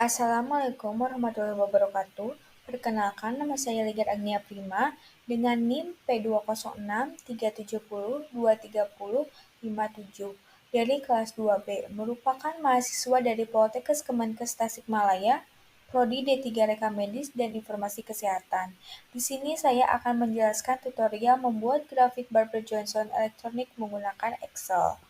Assalamualaikum warahmatullahi wabarakatuh. Perkenalkan, nama saya Ligar Agnia Prima dengan NIM P2063023023057 dari kelas 2B, merupakan mahasiswa dari Poltekkes Kemenkes Tasikmalaya, Prodi D3 Reka Medis dan Informasi Kesehatan. Di sini saya akan menjelaskan tutorial membuat grafik Barber Johnson elektronik menggunakan Excel.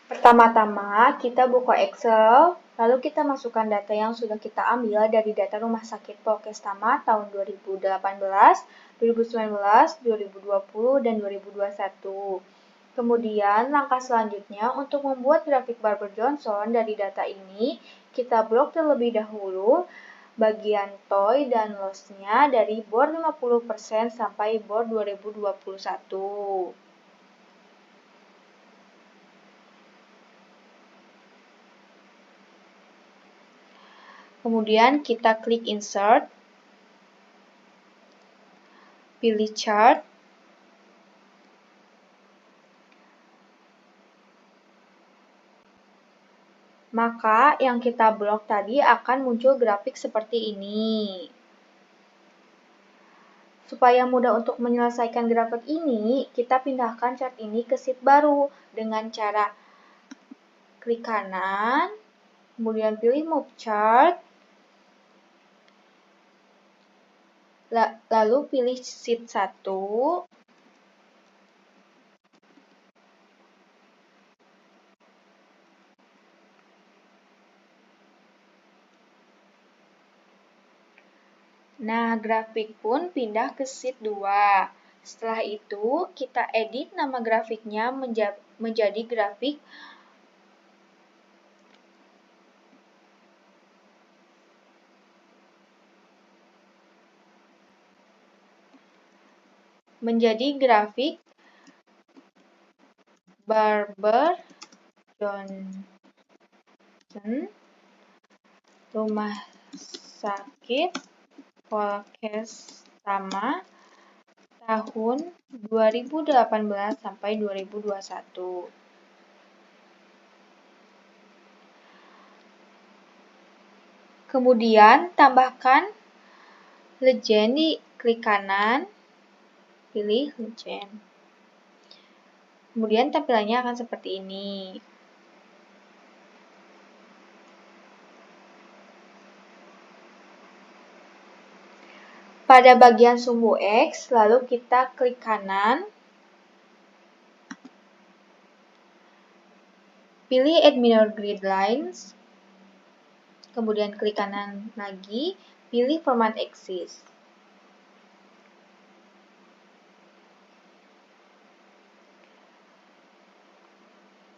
Pertama-tama, kita buka Excel, lalu kita masukkan data yang sudah kita ambil dari data Rumah Sakit Polkestama tahun 2018, 2019, 2020, dan 2021. Kemudian, langkah selanjutnya untuk membuat grafik Barber Johnson dari data ini, kita blok terlebih dahulu bagian toy dan loss-nya dari bor 50% sampai bor 2021. Kemudian kita klik Insert, pilih Chart, maka yang kita blok tadi akan muncul grafik seperti ini. Supaya mudah untuk menyelesaikan grafik ini, kita pindahkan chart ini ke sheet baru dengan cara klik kanan, kemudian pilih Move Chart, lalu pilih sheet 1, nah, grafik pun pindah ke sheet 2. Setelah itu, kita edit nama grafiknya menjadi grafik Barber Johnson Rumah Sakit Polkestama tahun 2018 sampai 2021. Kemudian tambahkan legend di klik kanan, pilih legend. Kemudian tampilannya akan seperti ini. Pada bagian sumbu X, lalu kita klik kanan, pilih Add Minor Grid Lines, kemudian klik kanan lagi, pilih Format Axis.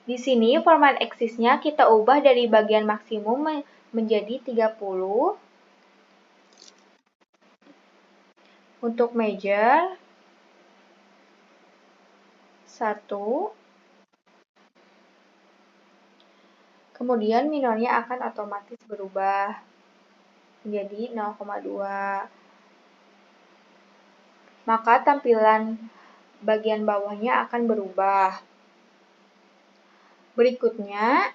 Di sini format axis-nya kita ubah dari bagian maksimum menjadi 30. Untuk major 1. Kemudian minornya akan otomatis berubah menjadi 0,2. Maka tampilan bagian bawahnya akan berubah. Berikutnya,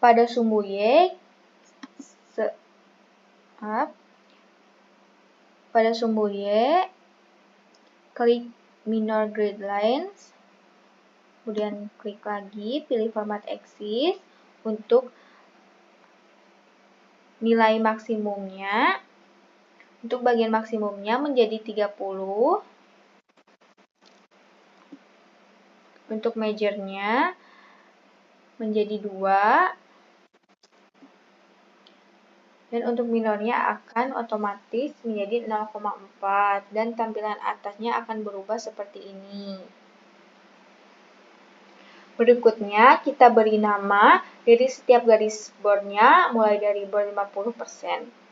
pada sumbu Y, klik Minor Grid Lines, kemudian klik lagi, pilih Format Axis untuk nilai maksimumnya. Untuk bagian maksimumnya menjadi 30. Untuk majornya menjadi 2. Dan untuk minornya akan otomatis menjadi 0,4. Dan tampilan atasnya akan berubah seperti ini. Berikutnya, kita beri nama dari setiap garis bornya, mulai dari bor 50%.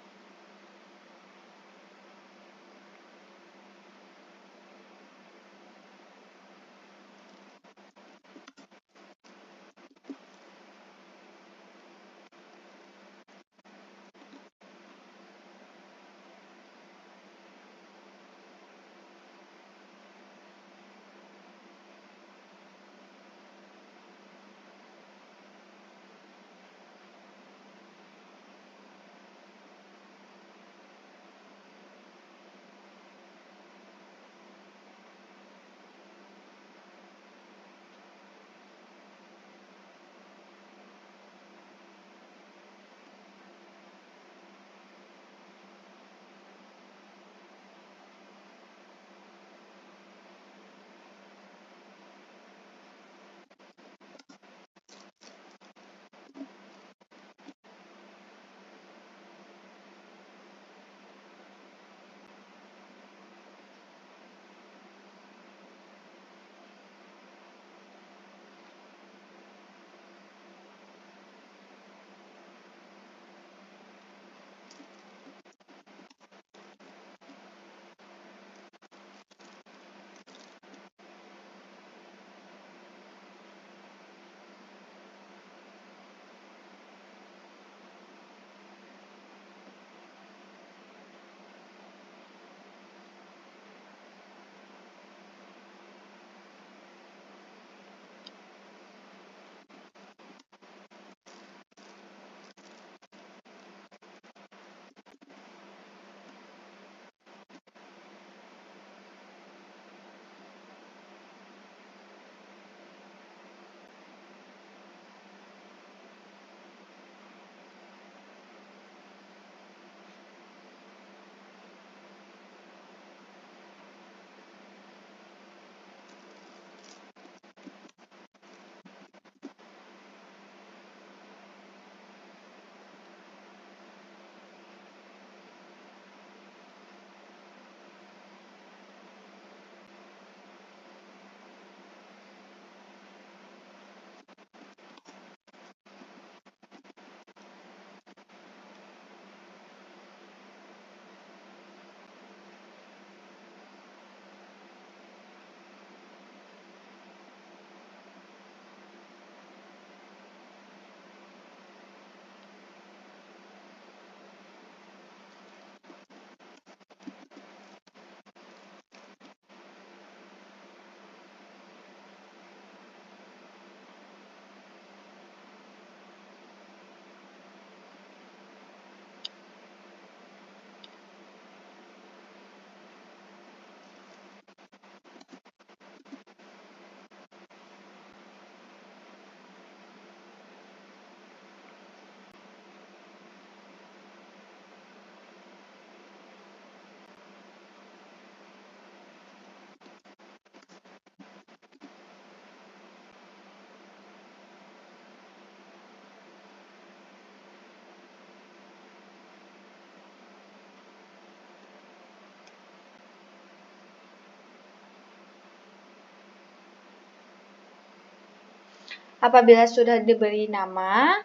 Apabila sudah diberi nama,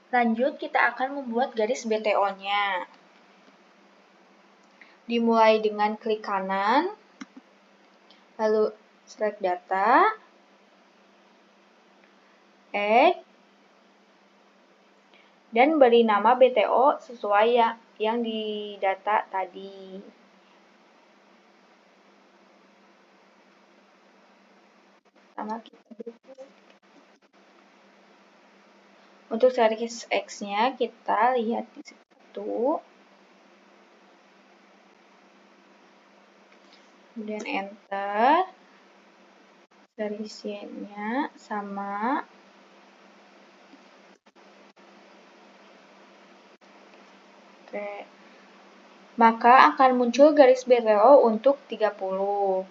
lanjut kita akan membuat garis BTO-nya. Dimulai dengan klik kanan, lalu select data, add, dan beri nama BTO sesuai yang didata tadi. Untuk series X-nya kita lihat di situ. Kemudian enter. Series Y-nya sama. Oke. Maka akan muncul garis BTO untuk 30.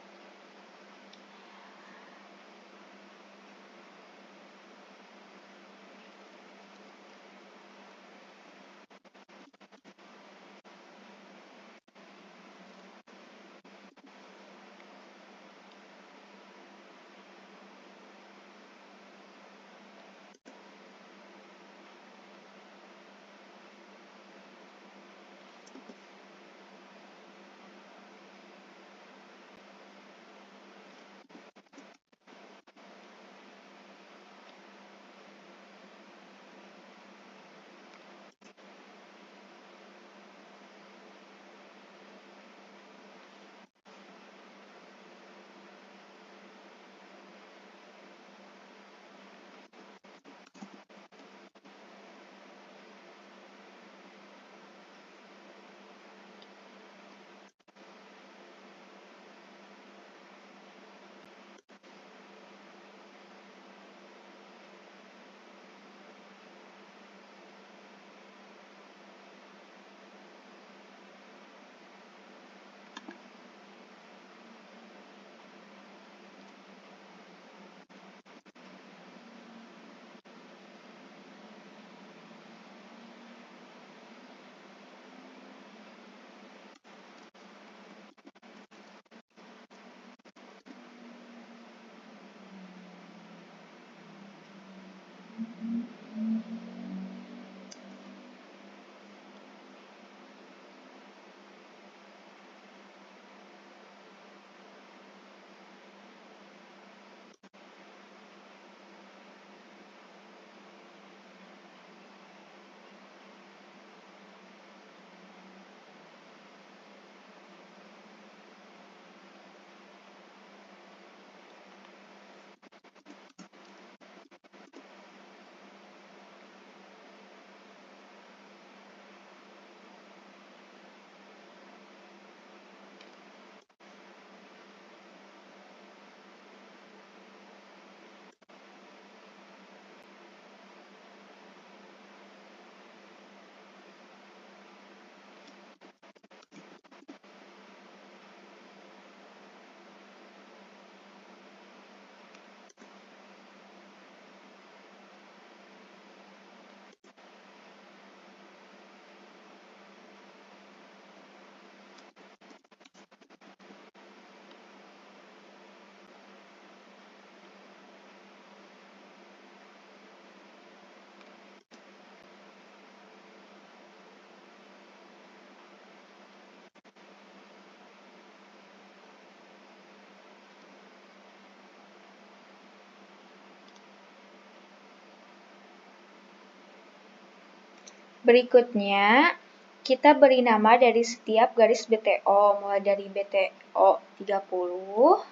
Berikutnya, kita beri nama dari setiap garis BTO, mulai dari BTO 30,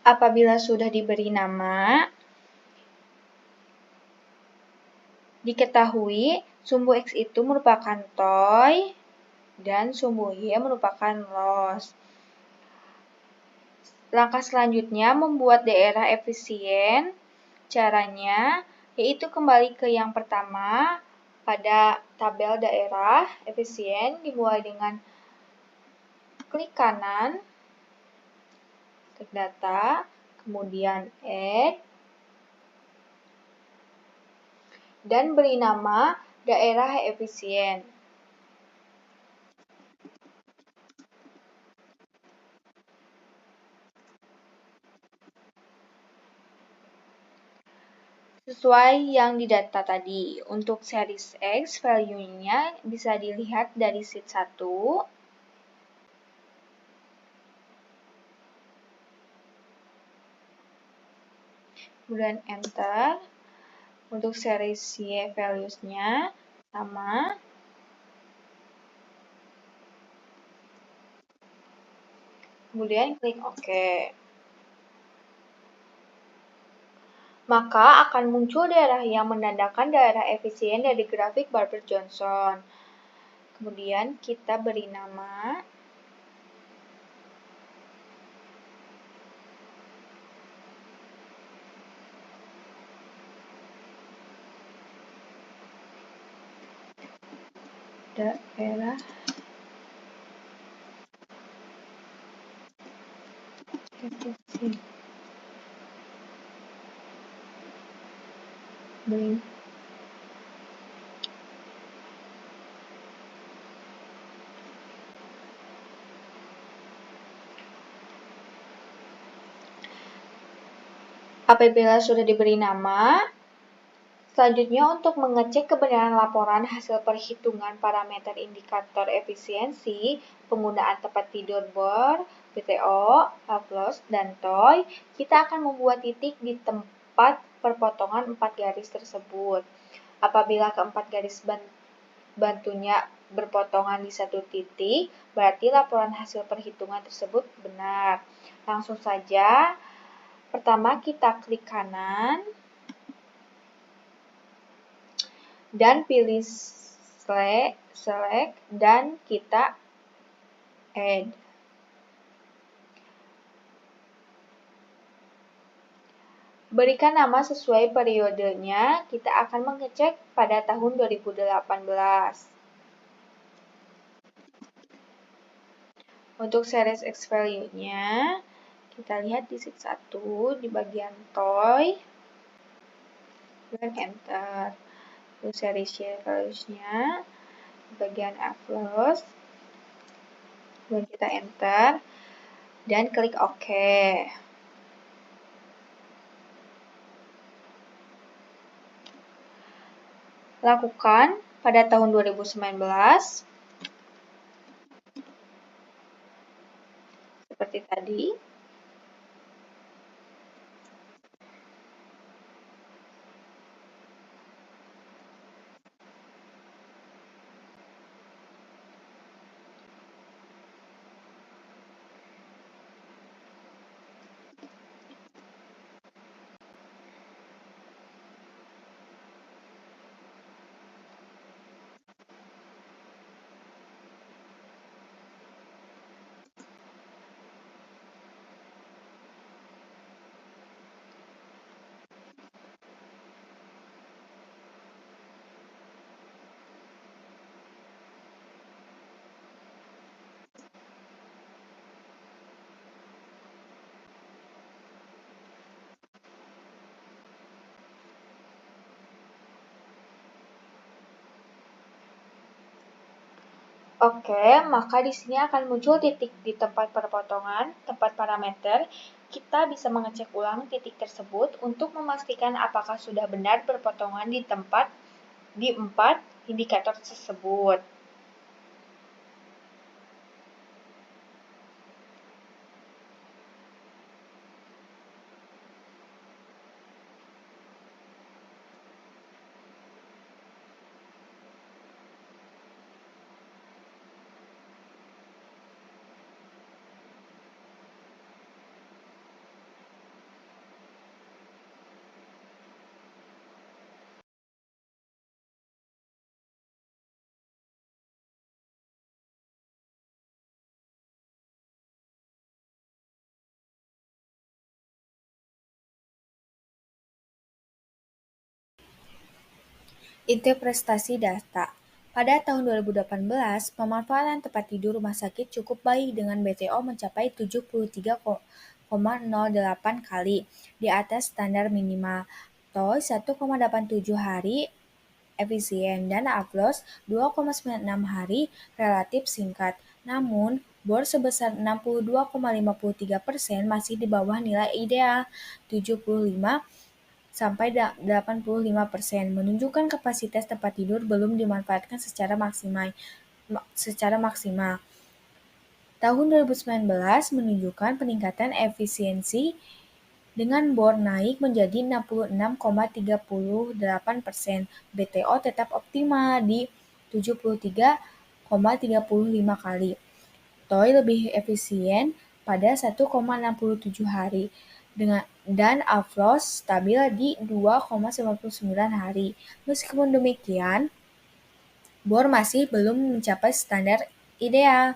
Apabila sudah diberi nama, diketahui sumbu X itu merupakan toy dan sumbu Y merupakan loss. Langkah selanjutnya membuat daerah efisien. Caranya yaitu kembali ke yang pertama pada tabel daerah efisien, dimulai dengan klik kanan, klik data, kemudian add, dan beri nama daerah efisien. Sesuai yang didata tadi, untuk series X value-nya bisa dilihat dari sheet 1. Kemudian enter. Untuk series Y values-nya sama. Kemudian klik OK. Maka akan muncul daerah yang menandakan daerah efisien dari grafik Barber-Johnson. Kemudian kita beri nama. Daerah efisien. Apabila sudah diberi nama, selanjutnya untuk mengecek kebenaran laporan hasil perhitungan parameter indikator efisiensi penggunaan tempat tidur BOR, BTO, loss, dan TOY, kita akan membuat titik di tempat perpotongan 4 garis tersebut. Apabila keempat garis bantunya berpotongan di satu titik, berarti laporan hasil perhitungan tersebut benar. Langsung saja, pertama kita klik kanan dan pilih select dan kita add. Berikan nama sesuai periodenya, kita akan mengecek pada tahun 2018. Untuk series X value-nya, kita lihat di sheet 1 di bagian toy, dan enter. Untuk series Y values-nya, di bagian F-loss, dan kita enter, dan klik OK. Lakukan pada tahun 2019, seperti tadi. Oke, maka di sini akan muncul titik di tempat perpotongan, tempat parameter. Kita bisa mengecek ulang titik tersebut untuk memastikan apakah sudah benar berpotongan di 4 indikator tersebut. Interpretasi data. Pada tahun 2018, pemanfaatan tempat tidur rumah sakit cukup baik dengan BTO mencapai 73,08 kali di atas standar minimal, TOI 1,87 hari efisien, dan AFLOS 2,96 hari relatif singkat. Namun, BOR sebesar 62,53% masih di bawah nilai ideal 75 sampai 85%, menunjukkan kapasitas tempat tidur belum dimanfaatkan secara maksimal. Tahun 2019 menunjukkan peningkatan efisiensi dengan BOR naik menjadi 66,38%. BTO tetap optimal di 73,35 kali. TOI lebih efisien pada 1,67 hari dan AFLOS stabil di 2,99 hari. Meskipun demikian, BOR masih belum mencapai standar ideal.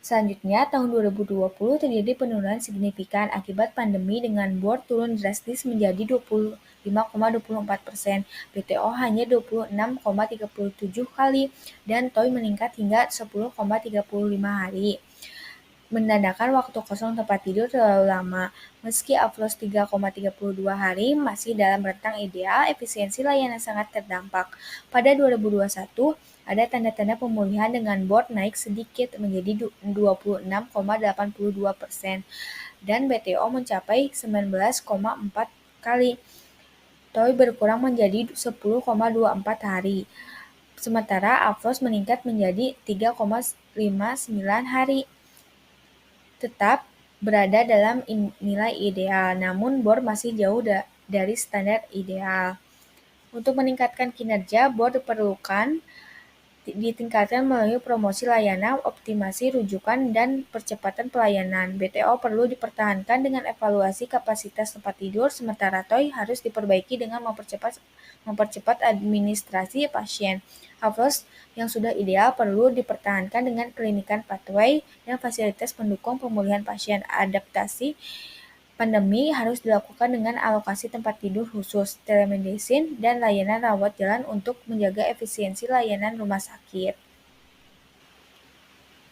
Selanjutnya, tahun 2020 terjadi penurunan signifikan akibat pandemi dengan BOR turun drastis menjadi 25,24%, BTO hanya 26,37 kali, dan TOI meningkat hingga 10,35 hari, menandakan waktu kosong tempat tidur terlalu lama. Meski AFLOS 3,32 hari masih dalam rentang ideal, efisiensi layanan sangat terdampak. Pada 2021, ada tanda-tanda pemulihan dengan BOR naik sedikit menjadi 26,82% dan BTO mencapai 19,4 kali. TOI berkurang menjadi 10,24 hari. Sementara AFLOS meningkat menjadi 3,59 hari. Tetap berada dalam nilai ideal, namun BOR masih jauh dari standar ideal. Untuk meningkatkan kinerja, BOR diperlukan ditingkatkan melalui promosi layanan, optimasi rujukan, dan percepatan pelayanan. BTO perlu dipertahankan dengan evaluasi kapasitas tempat tidur, sementara TOI harus diperbaiki dengan mempercepat administrasi pasien. AFLOS yang sudah ideal perlu dipertahankan dengan klinikan pathway dan fasilitas pendukung pemulihan pasien. Adaptasi pandemi harus dilakukan dengan alokasi tempat tidur khusus, telemedicine, dan layanan rawat jalan untuk menjaga efisiensi layanan rumah sakit.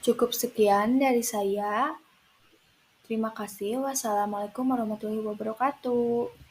Cukup sekian dari saya. Terima kasih. Wassalamualaikum warahmatullahi wabarakatuh.